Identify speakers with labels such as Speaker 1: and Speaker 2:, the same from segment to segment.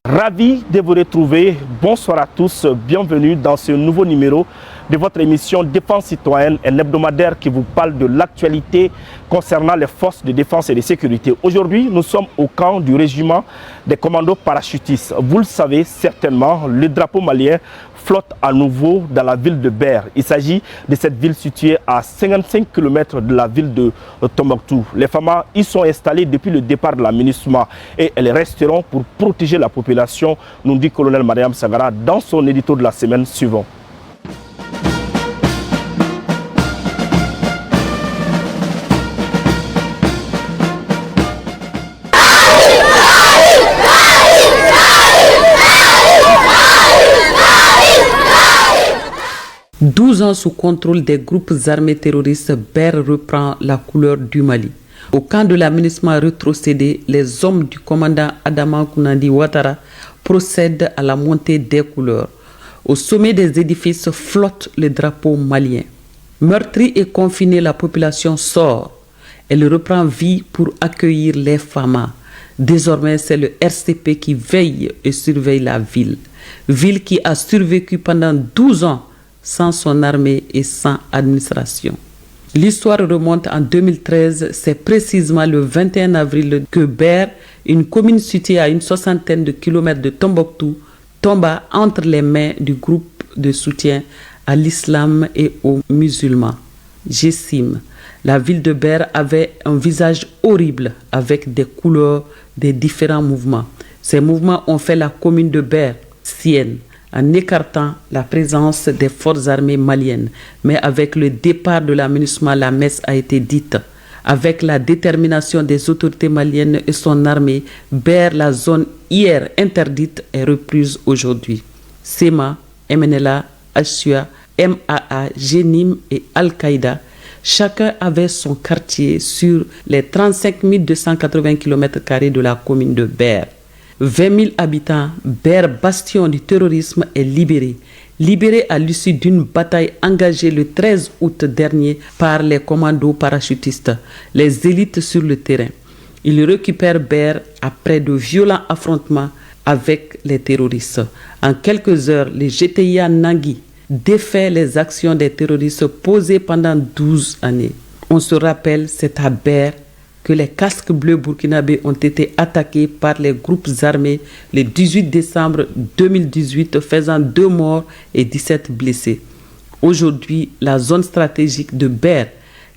Speaker 1: Ravi de vous retrouver. Bonsoir à tous. Bienvenue dans ce nouveau numéro de votre émission Défense citoyenne, un hebdomadaire qui vous parle de l'actualité concernant les forces de défense et de sécurité. Aujourd'hui, nous sommes au camp du régiment des commandos parachutistes. Vous le savez certainement, le drapeau malien flotte à nouveau dans la ville de Ber. Il s'agit de cette ville située à 55 km de la ville de Tombouctou. Les FAMA y sont installés depuis le départ de la MINUSMA et elles resteront pour protéger la population, nous dit colonel Mariam Sagara dans son édito de la semaine suivante.
Speaker 2: Douze ans sous contrôle des groupes armés terroristes, Ber reprend la couleur du Mali. Au camp de la MINUSMA rétrocédé, les hommes du commandant Adama Kounandi Ouattara procèdent à la montée des couleurs. Au sommet des édifices flotte le drapeau malien. Meurtrie et confinée, la population sort. Elle reprend vie pour accueillir les FAMA. Désormais, c'est le RCP qui veille et surveille la ville. Ville qui a survécu pendant 12 ans sans son armée et sans administration. L'histoire remonte en 2013, c'est précisément le 21 avril que Ber, une commune située à une soixantaine de kilomètres de Tombouctou, tomba entre les mains du groupe de soutien à l'islam et aux musulmans. Jessim, la ville de Ber avait un visage horrible avec des couleurs des différents mouvements. Ces mouvements ont fait la commune de Ber sienne, en écartant la présence des forces armées maliennes. Mais avec le départ de la MINUSMA, la messe a été dite. Avec la détermination des autorités maliennes et son armée, Ber, la zone hier interdite, est reprise aujourd'hui. SEMA, MNLA, HUA, MAA, GENIM et Al-Qaïda, chacun avait son quartier sur les 35 280 km² de la commune de Ber. 20 000 habitants, Ber, bastion du terrorisme, est libéré. Libéré à l'issue d'une bataille engagée le 13 août dernier par les commandos parachutistes, les élites sur le terrain. Ils récupèrent Ber après de violents affrontements avec les terroristes. En quelques heures, le GTIA Nangui défait les actions des terroristes posées pendant 12 années. On se rappelle, c'est à Ber que les casques bleus burkinabés ont été attaqués par les groupes armés le 18 décembre 2018, faisant 2 morts et 17 blessés. Aujourd'hui, la zone stratégique de Ber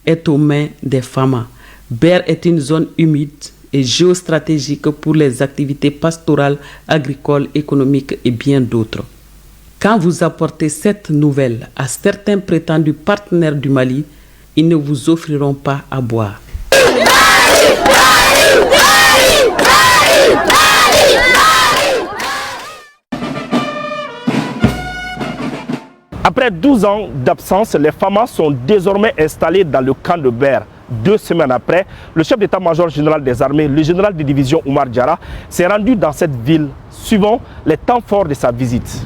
Speaker 2: est aux mains des FAMA. Ber est une zone humide et géostratégique pour les activités pastorales, agricoles, économiques et bien d'autres. Quand vous apportez cette nouvelle à certains prétendus partenaires du Mali, ils ne vous offriront pas à boire.
Speaker 1: Après 12 ans d'absence, les FAMA sont désormais installés dans le camp de Ber. 2 semaines après, le chef d'état-major général des armées, le général de division Oumar Diarra, s'est rendu dans cette ville, suivant les temps forts de sa visite.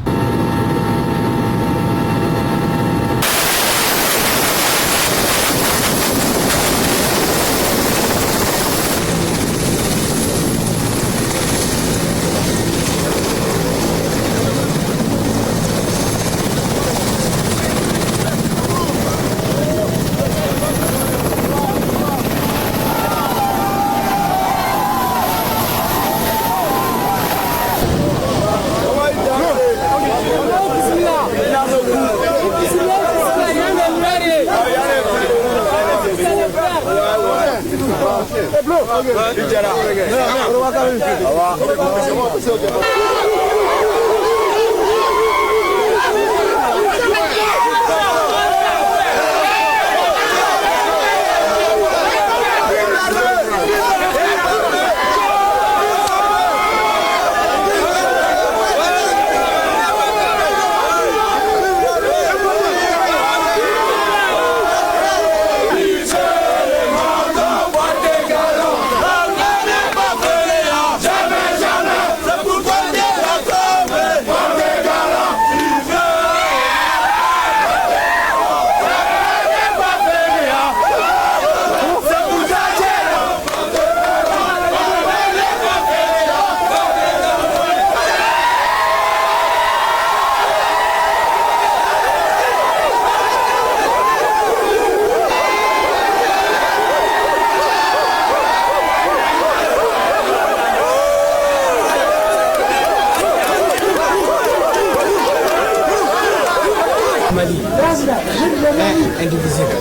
Speaker 3: indivisible.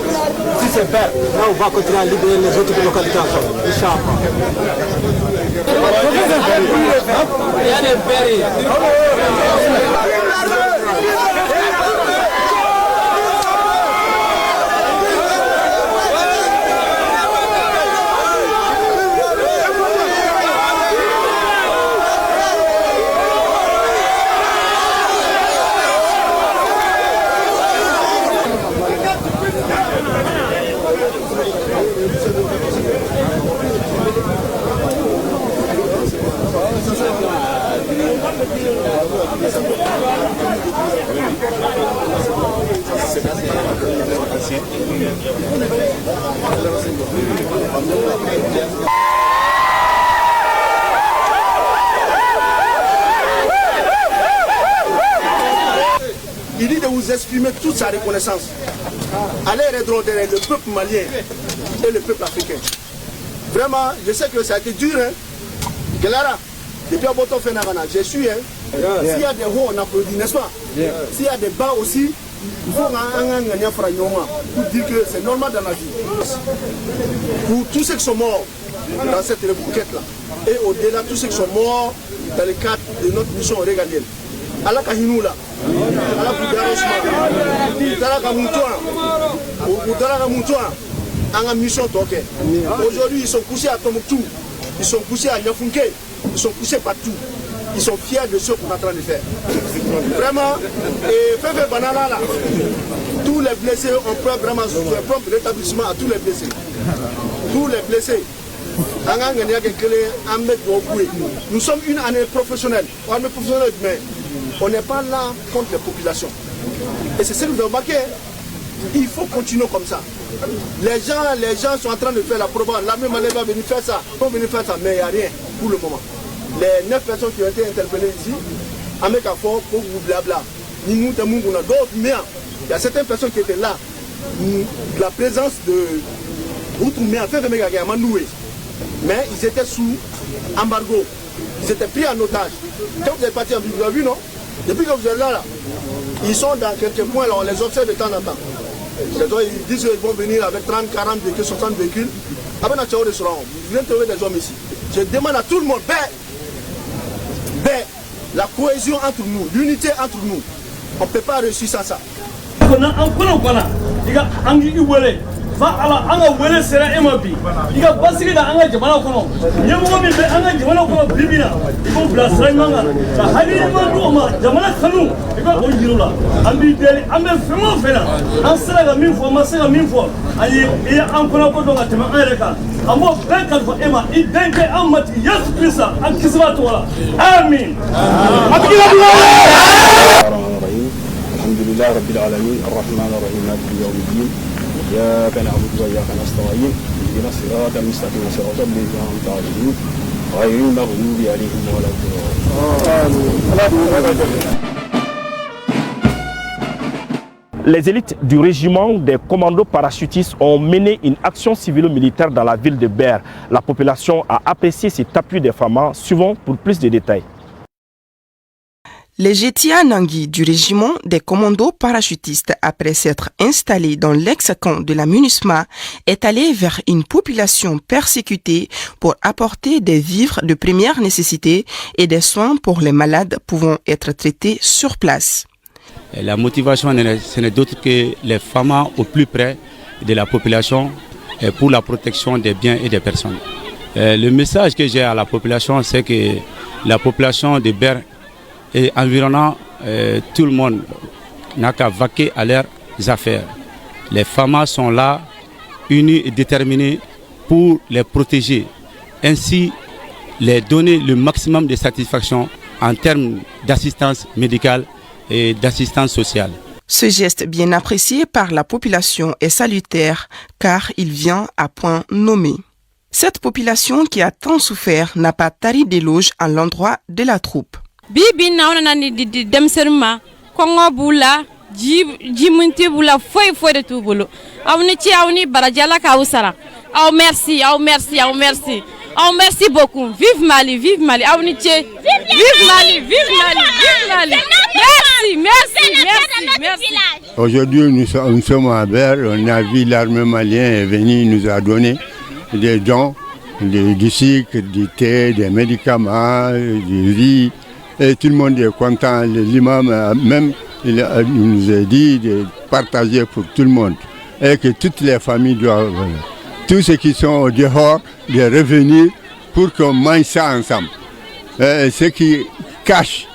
Speaker 3: Si c'est vert, là on va continuer à libérer les autres localités encore. Inch'Allah.
Speaker 4: Il dit de vous exprimer toute sa reconnaissance à l'air derrière le peuple malien et le peuple africain. Vraiment, je sais que ça a été dur, hein. Gelara, depuis un bâton Fénarana, je suis, hein. S'il y a des hauts, on applaudit, n'est-ce pas? S'il y a des bas aussi, il faut pour dire que c'est normal dans la vie. Pour tous ceux qui sont morts dans cette reconquête-là, et au-delà, tous ceux qui sont morts dans le cadre de notre mission régalienne. Allah Kahinoula, Allah Koudarosma, Allah Kamoutouan, en mission Toké. Aujourd'hui, ils sont couchés à Tombouctou, ils sont couchés à Yafunke, ils sont couchés partout. Ils sont fiers de ce qu'on est en train de faire. Vraiment, et Févé Banana là, tous les blessés, on peut vraiment prendre l'établissement à tous les blessés. Tous les blessés. Nous sommes une année professionnelle, mais on n'est pas là contre les populations. Et c'est ce que vous avez remarqué. Il faut continuer comme ça. Les gens sont en train de faire la propagande. L'armée malienne va venir faire ça, mais il n'y a rien pour le moment. Les 9 personnes qui ont été interpellées ici, avec un fort pour vous blabla. Nous, d'autres, mais il y a certaines personnes qui étaient là. La présence de mais ils étaient sous embargo. Ils étaient pris en otage. Quand vous êtes partis en ville, vous avez vu, non? Depuis que vous êtes là, ils sont dans quelques points, là, on les observe de temps en temps. Ils disent qu'ils vont venir avec 30, 40 véhicules, 60 véhicules. Après, vous venez trouver des hommes ici. Je demande à tout le monde, la cohésion entre nous, l'unité entre nous, on ne peut pas réussir sans ça.
Speaker 5: fa ala anga wele sera emabi iga basigi da anga jamana kono nyemo mi be anga jamana kono bibina ibo blasra manga ta hali ma do ma jamana kanu iga o jirula ambi deli ambe femo fena an sera ga min fo ma sera min fo ayi e an kono ko do ga tema ereka amo benkan fo ema I denke amati yesu krista an kisba to wala amin
Speaker 6: alhamdulillah rabbil alamin arrahman arrahim maliki yawmiddin إياك نعبد وإياك نستعين اهدنا الصراط المستقيم صراط الذين أنعمت عليهم غير المغضوب عليهم ولا الضالين.
Speaker 1: Les élites du régiment des commandos parachutistes ont mené une action civilo-militaire dans la ville de Ber. La population a apprécié cet appui des femmes. Suivons pour plus de détails.
Speaker 7: Les Jetia Nangui du régiment des commandos parachutistes, après s'être installé dans l'ex-camp de la MINUSMA, est allé vers une population persécutée pour apporter des vivres de première nécessité et des soins pour les malades pouvant être traités sur place.
Speaker 8: La motivation, ce n'est d'autre que les femmes au plus près de la population pour la protection des biens et des personnes. Le message que j'ai à la population, c'est que la population de Ber et environnant, tout le monde n'a qu'à vaquer à leurs affaires. Les femmes sont là, unies et déterminées pour les protéger, ainsi les donner le maximum de satisfaction en termes d'assistance médicale et d'assistance sociale.
Speaker 7: Ce geste bien apprécié par la population est salutaire car il vient à point nommé. Cette population qui a tant souffert n'a pas tari d'éloges à l'endroit de la troupe.
Speaker 9: Bibi naona ni demserma kongo bula jimunti bula foi de tout bolo awni ci awni barajala ka usara aw merci Oh, merci beaucoup. Vive Mali, vive Mali. Vive Mali, vive Mali, vive Mali. Merci.
Speaker 10: Aujourd'hui, nous sommes à Ber. On a vu l'armée malienne est venue, nous a donné des dons, du sucre, du thé, des médicaments, du riz. Et tout le monde est content. L'imam même il nous a dit de partager pour tout le monde. Et que toutes les familles doivent, tous ceux qui sont au dehors, de revenir pour qu'on mange ça ensemble. Ce qui cache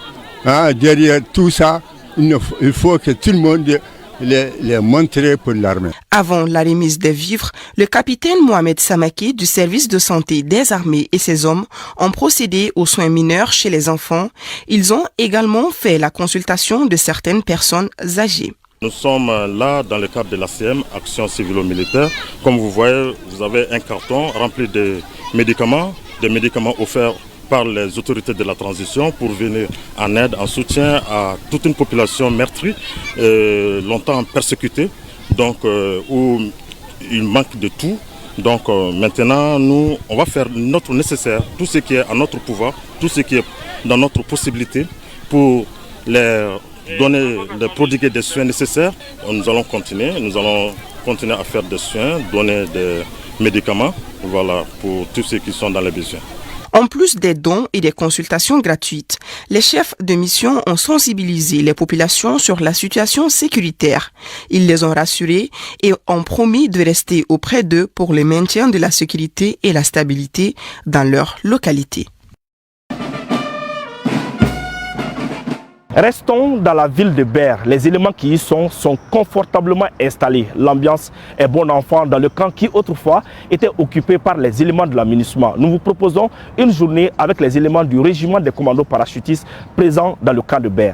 Speaker 10: derrière tout ça, il faut que tout le monde les montre pour l'armée.
Speaker 7: Avant la remise des vivres, le capitaine Mohamed Samaki du service de santé des armées et ses hommes ont procédé aux soins mineurs chez les enfants. Ils ont également fait la consultation de certaines personnes âgées.
Speaker 11: Nous sommes là dans le cadre de l'ACM, Action Civilo-Militaire. Comme vous voyez, vous avez un carton rempli de médicaments offerts par les autorités de la transition pour venir en aide, en soutien à toute une population meurtrie, longtemps persécutée, donc où il manque de tout. Donc maintenant, nous, on va faire notre nécessaire, tout ce qui est à notre pouvoir, tout ce qui est dans notre possibilité pour les prodiguer des soins nécessaires. Nous allons continuer à faire des soins, donner des médicaments, voilà, pour tous ceux qui sont dans les besoins.
Speaker 7: En plus des dons et des consultations gratuites, les chefs de mission ont sensibilisé les populations sur la situation sécuritaire. Ils les ont rassurés et ont promis de rester auprès d'eux pour le maintien de la sécurité et la stabilité dans leur localité.
Speaker 1: Restons dans la ville de Ber. Les éléments qui y sont confortablement installés. L'ambiance est bon enfant dans le camp qui autrefois était occupé par les éléments de l'aménagement. Nous vous proposons une journée avec les éléments du régiment des commandos parachutistes présents dans le camp de Ber.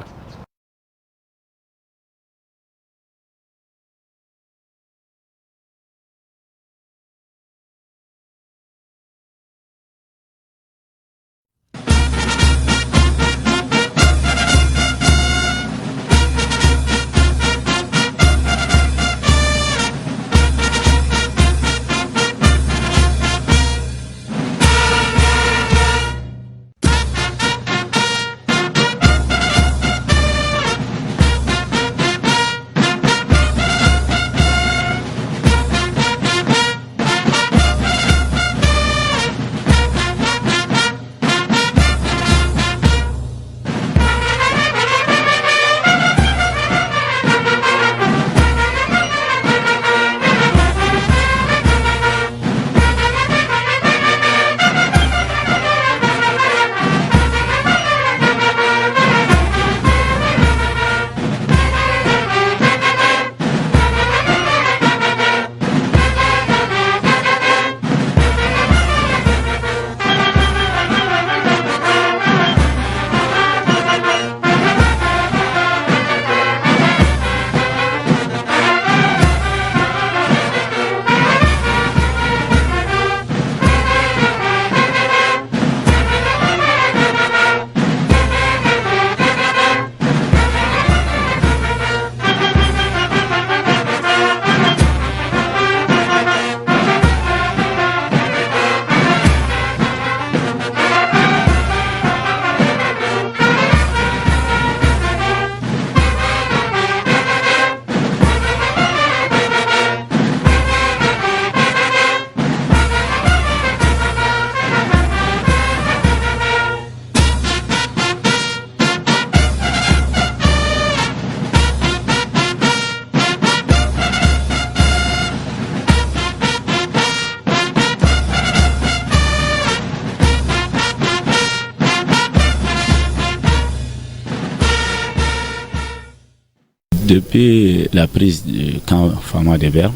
Speaker 8: Depuis la prise du camp Fama de Ber,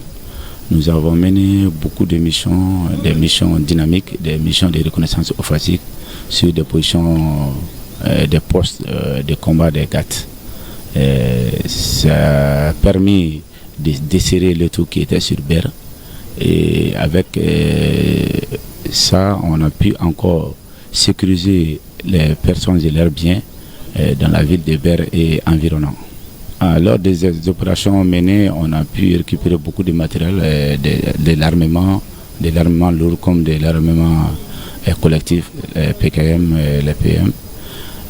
Speaker 8: nous avons mené beaucoup de missions, des missions dynamiques, des missions de reconnaissance opératique sur des positions, des postes de combat des GAT. Ça a permis de desserrer le tout qui était sur Ber. Et avec ça, on a pu encore sécuriser les personnes et leurs biens dans la ville de Ber et environnant. Lors des opérations menées, on a pu récupérer beaucoup de matériel, de l'armement lourd comme de l'armement collectifs, PKM et les PM.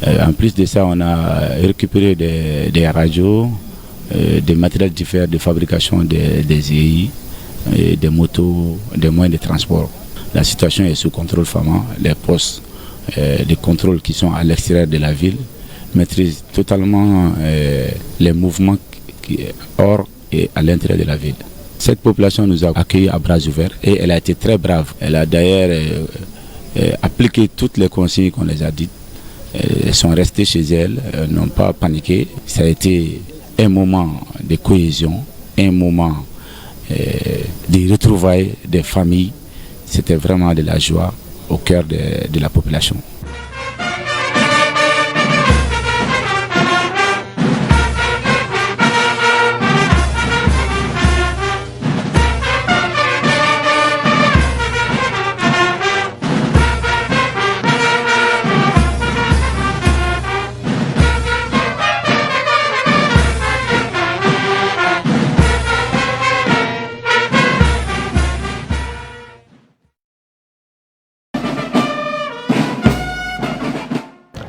Speaker 8: En plus de ça, on a récupéré des radios, des matériels différents de fabrication des EI, des motos, des moyens de transport. La situation est sous contrôle FAMA. Les postes de contrôle qui sont à l'extérieur de la ville maîtrisent totalement les mouvements hors et à l'intérieur de la ville. Cette population nous a accueillis à bras ouverts et elle a été très brave. Elle a d'ailleurs appliqué toutes les consignes qu'on les a dites. Elles sont restées chez elles, n'ont pas paniqué. Ça a été un moment de cohésion, un moment de retrouvailles des familles. C'était vraiment de la joie au cœur de la population.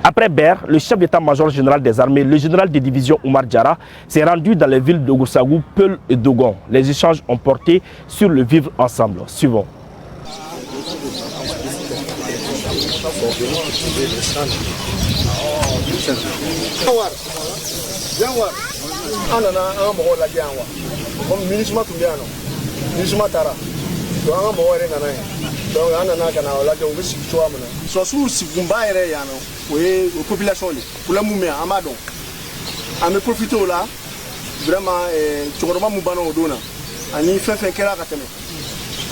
Speaker 1: Après Ber, le chef d'état-major général des armées, le général de division Oumar Diarra, s'est rendu dans les villes de Goussagou, Peul et Dogon. Les échanges ont porté sur le vivre ensemble. Suivons.
Speaker 4: Donc on a kana wala de wisi choa mana so su sigumba ere ya no we population li pour la mumia amado ame profiter là vraiment chokoro mu bana odona ani fefe kera ka teme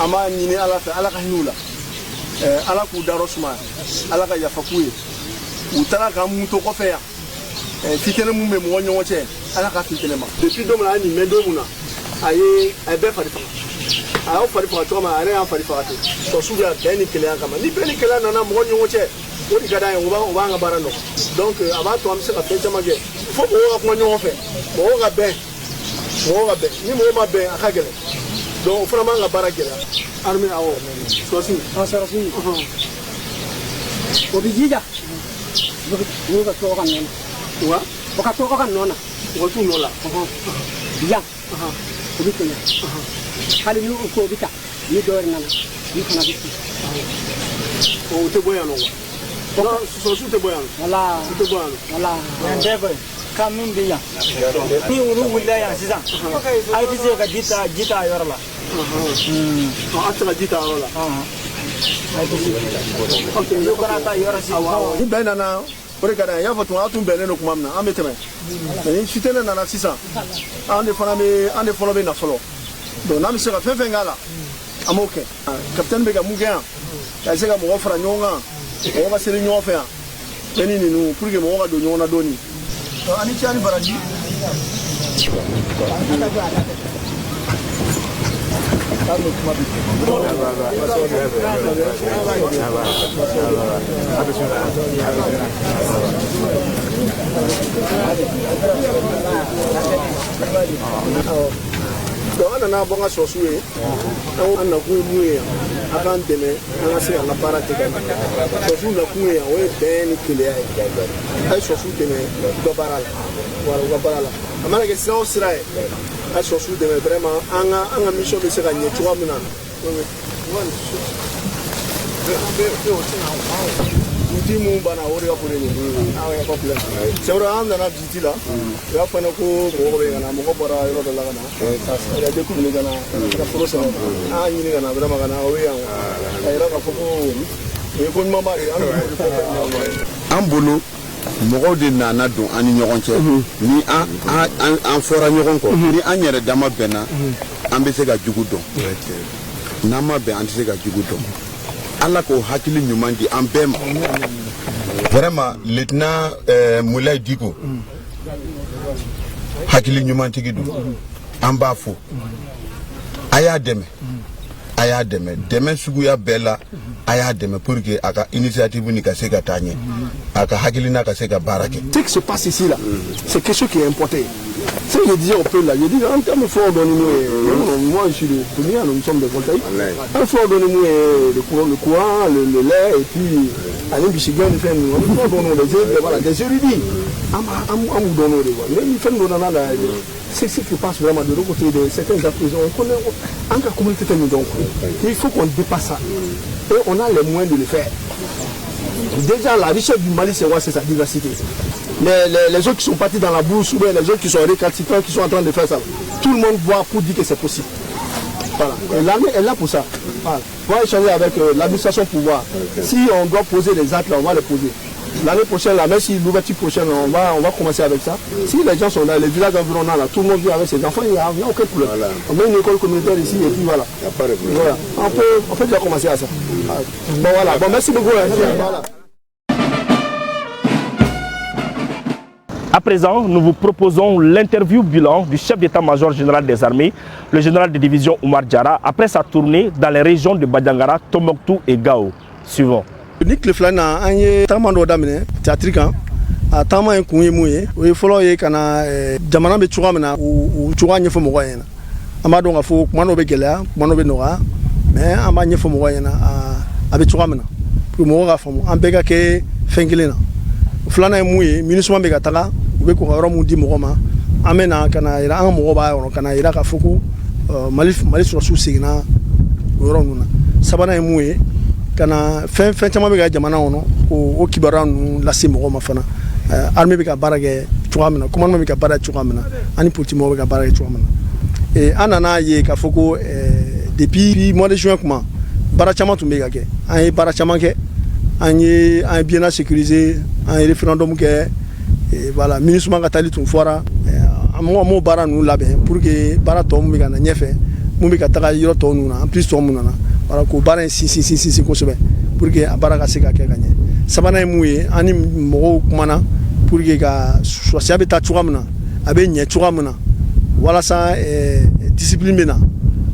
Speaker 4: ama nyini ala fa ala ka hinula ala ku darosma ala ka yafakuye utara ka mu to ko fe ya fitene mu me mo nyo che ala ka fitene ma depuis dom la ni mendo muna aye be fa a fari fa toma are an fari fa to su ga beni kele kama ni beni kele na mo nyo che o di gada en o ba nga barano donc aba to am se ka fe chama ge fo o ko nyo fe o ga be ni mo ma be akagele donc fo ma nga bara gele arme awo so si asarasi o bi jija ni ga to kan non wa o ka to kan non na o tu no la ya o bi kenya hali ni ko bita ni do ngana ni kana biti o te boyano wa so su te boyano wala te boyano wala ndebe kamin biya ni uru wilaya sisa ai tise ka jita yorla a atra jita yorla ai tise okay yo kana ta yorasi ni benana ore kada ya fatu atun beneno kuma mna ameteme ni chitene na sisa ande fona be na solo donc na mi se ka fɛn fɛn k'a la an b'o kɛ capitaine bɛ ka mun kɛ yan ka se ka mɔgɔ fara ɲɔgɔn kan mɔgɔ ka seli ɲɔgɔn fɛ yan bɛɛ ni ninnu pour que mɔgɔ ka don ɲɔgɔn na dɔɔni ani cɛ ani baraji donc an nana bɔ n ka sɔsiw ye an nakun ye mun ye yan a k'an dɛmɛ an ka se ka an ka baara kɛ ka ɲɛ sɔsiw nakun ye yan o ye bɛn ni keleya ye a ye sɔsiw dɛmɛ u ka baara la wala u ka baara la a mana kɛ sira o sira ye a ye sɔsiw dɛmɛ vraiment an ka mission bɛ se ka ɲɛ cogoya min na Uti mun bana o de ka bon ni aw ya problème c'est vrai an nana visite la ya fana ko mɔgɔ bɛ kana mɔgɔ bɔra yɔrɔ dɔ la kana ya de kumuni kana ka foro sɛnɛ an ɲini kana vraiment kana o yan a yira ka fɔ ko o ye ko ɲuman ba de
Speaker 12: an bolo mɔgɔw de nana don an ni ɲɔgɔn cɛ ni an fɔra ɲɔgɔn kɔ ni an yɛrɛ dama bɛnna an bɛ se ka jugu dɔn n'an ma bɛn an tɛ se ka jugu dɔn ala ko hakili ɲuman di an bɛɛ ma vraiment lieutenant Moulay Diko hakili ɲuman tigi don an b'a fo a y'a dɛmɛ dɛmɛ suguya bɛɛ la a y'a dɛmɛ pour que a ka initiative ni ka se ka taa ɲɛ a ka hakili n'a ka se ka baara kɛ.
Speaker 4: Ce qui se passe ici là c'est quelque chose qui est important Ce que je disais au peu là, je dis en termes de fort, donnez-nous, moi je suis le premier, nous sommes des voltaïques. Un fort, donnez-nous le courant, le lait, et puis, allez, puis, nous faisons des érudits. On nous donne des voix. Mais il fait nous donner c'est ce qui passe vraiment de l'autre côté de certaines prisons. On connaît, en tant que communauté, donc, il faut qu'on dépasse ça. Et on a les moyens de le faire. Déjà, la richesse du Mali, c'est sa diversité. Les autres qui sont partis dans la bourse, ou bien les autres qui sont récalcitrants, qui sont en train de faire ça, tout le monde voit pour dire que c'est possible. Voilà. Et l'armée est là pour ça. Voilà. On va échanger avec l'administration pour voir. Si on doit poser les actes, on va les poser. L'année prochaine, même si l'ouverture prochaine, on va commencer avec ça. Si les gens sont dans les villages environnants, là, tout le monde vit avec ses enfants, il n'y a aucun problème. Voilà. On met une école communautaire ici et puis voilà. Il n'y a pas de problème. Voilà. On peut déjà commencer à ça. Bon, voilà. Bon, merci beaucoup. Voilà.
Speaker 1: À présent, nous vous proposons l'interview bilan du chef d'état-major général des armées, le général de division Oumar Diarra, après sa tournée dans les régions de Badiangara, Tombouctou et Gao. Suivant.
Speaker 4: Nick le flana anye tamando damine teatrika a tama en kunye muye we folo ye kana jamana be chugamna u chuganye fo mo yena amado nga fo mano be gela mano be noa mais amanye fo mo yena a be chugamna pour mo ga fo ambega ke fengelena flana muye minisuma be gataka be ko ro mu di mo ma amena kana ira an mo ba ro kana ira ka fuku mali so su signa ro nuna sabana muye kana fen chama be ga jamana wono o kibaranu la simo ma fana armée be ka barage chuamina commandement be ka barage chuamina ani politimo be ka barage chuamina et anana ye ka foko depuis mois de juin comment bara chama tumbe ga ke an bara chama ke an bien sécurisé un référendum ke et voilà ministre manga tali tun fora mo bara nu labe pour que bara to mu be ga na nyefe mu be ka taka yiro to nu na en plus to mu na voilà ko bara si ko sebe pour que abara ka se ka ke gagner sabana muye ani mo kumana pour que ga sosia beta chuamna abe nye chuamna wala sa discipline bena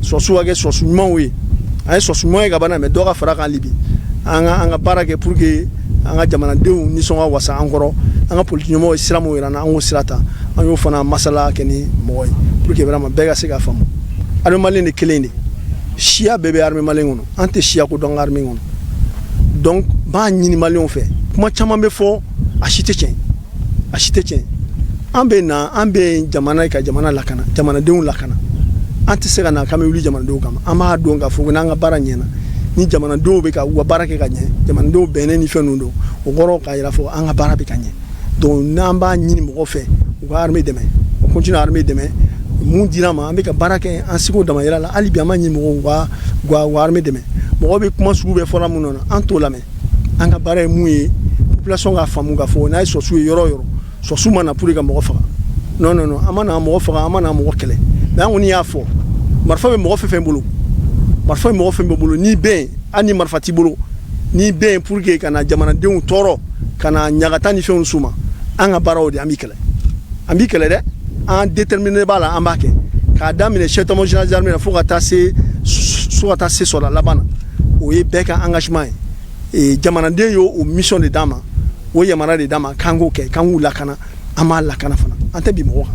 Speaker 4: so suage so suman we ay so suman ga bana me do ga fara kan libi anga bara ke pour que anga jamana dew ni so wa wasa angoro anga politique mo islamo irana ango silata anyo fana masala keni moy pour que vraiment bega se ga famo ado malene kelene chia bébé armée malien ngono ante chia ko dong armée ngono donc ba nyini malien fait kuma chama be fo achite chen ambe jamana ka jamana lakana jamana deun lakana ante sega na kame wuli jamana deun kama ama do nga fo na nga bara nyena ni jamana do be ka wa bara ke ka nye jamana do benen ni fenundo o goro ka ira fo anga bara be ka nye donc namba nyini mo fait o armée demain on continue armée demain mun dirama ambe ka barake en siko dama yala ali bi amanyi mo gwa armée demain mo be kuma su be fora munona anto lame anga bare muyi population ga famu ga fo na so su yoro so su mana pour ga mo fa non amana mo fa amana mo kele da ngoni ya fo marfa be mo fe mbulu marfa mo fe mbulu ni ben ani marfa ti bulu ni ben pour que kana jamana de un toro kana nyagata ni fe un suma anga bara odi amikele de en déterminé bala ambake ka damine chef de général des armées faut tasser sur la labana o ye beka engagement et jamana de yo o mission de dama o yamana de dama kango lakana ama lakana fana ante bi mo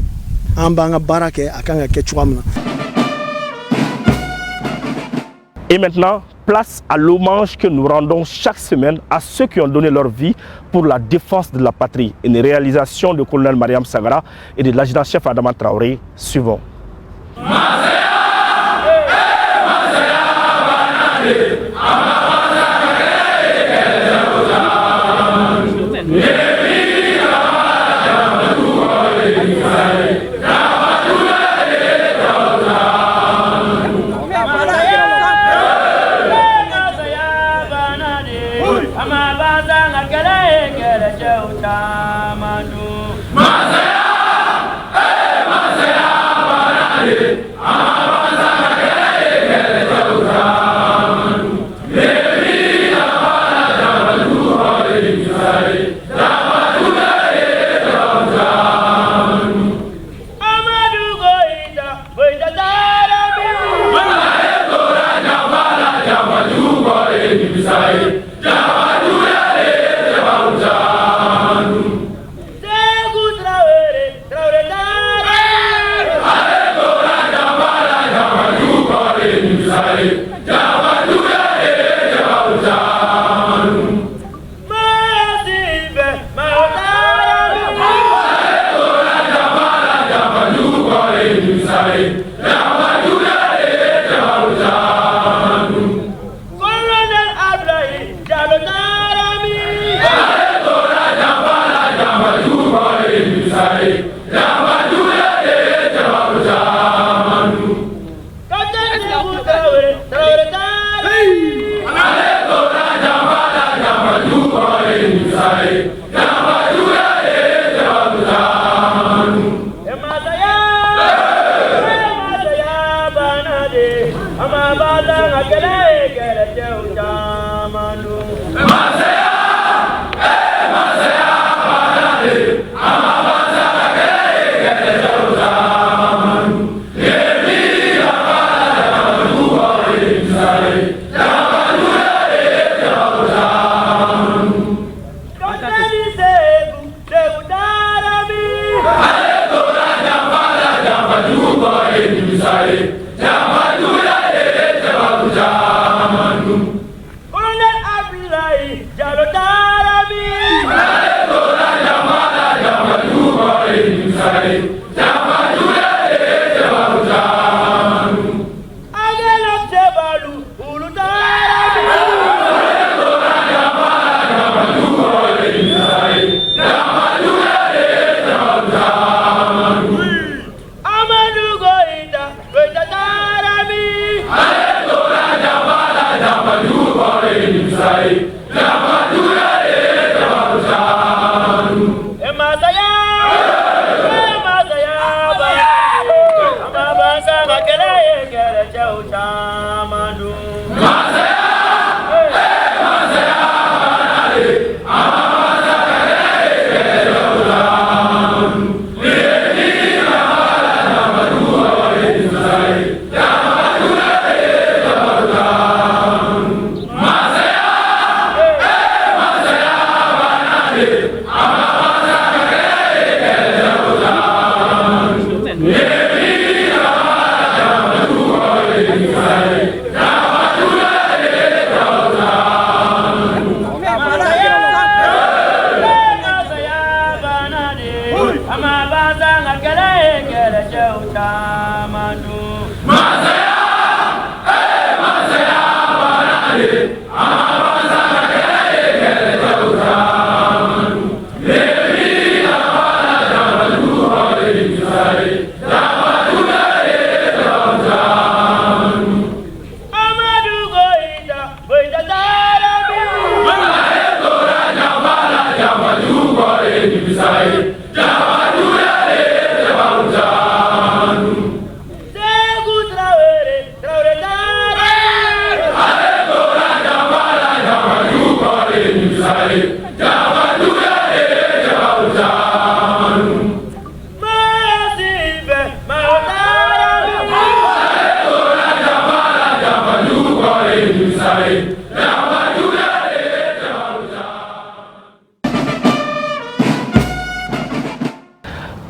Speaker 4: amba nga barake akanga ke chuamna.
Speaker 1: Et maintenant, place à l'hommage que nous rendons chaque semaine à ceux qui ont donné leur vie pour la défense de la patrie. Une réalisation du colonel Mariam Sagara et de l'adjudant-chef Adama Traoré. Suivant.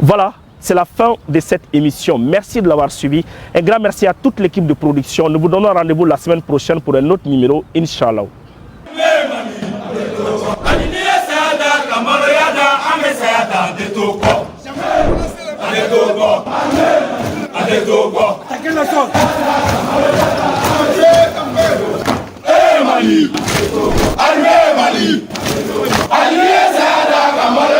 Speaker 1: Voilà, c'est la fin de cette émission. Merci de l'avoir suivi. Un grand merci à toute l'équipe de production. Nous vous donnons rendez-vous la semaine prochaine pour un autre numéro, Inch'Allah.
Speaker 13: Mali, Mali,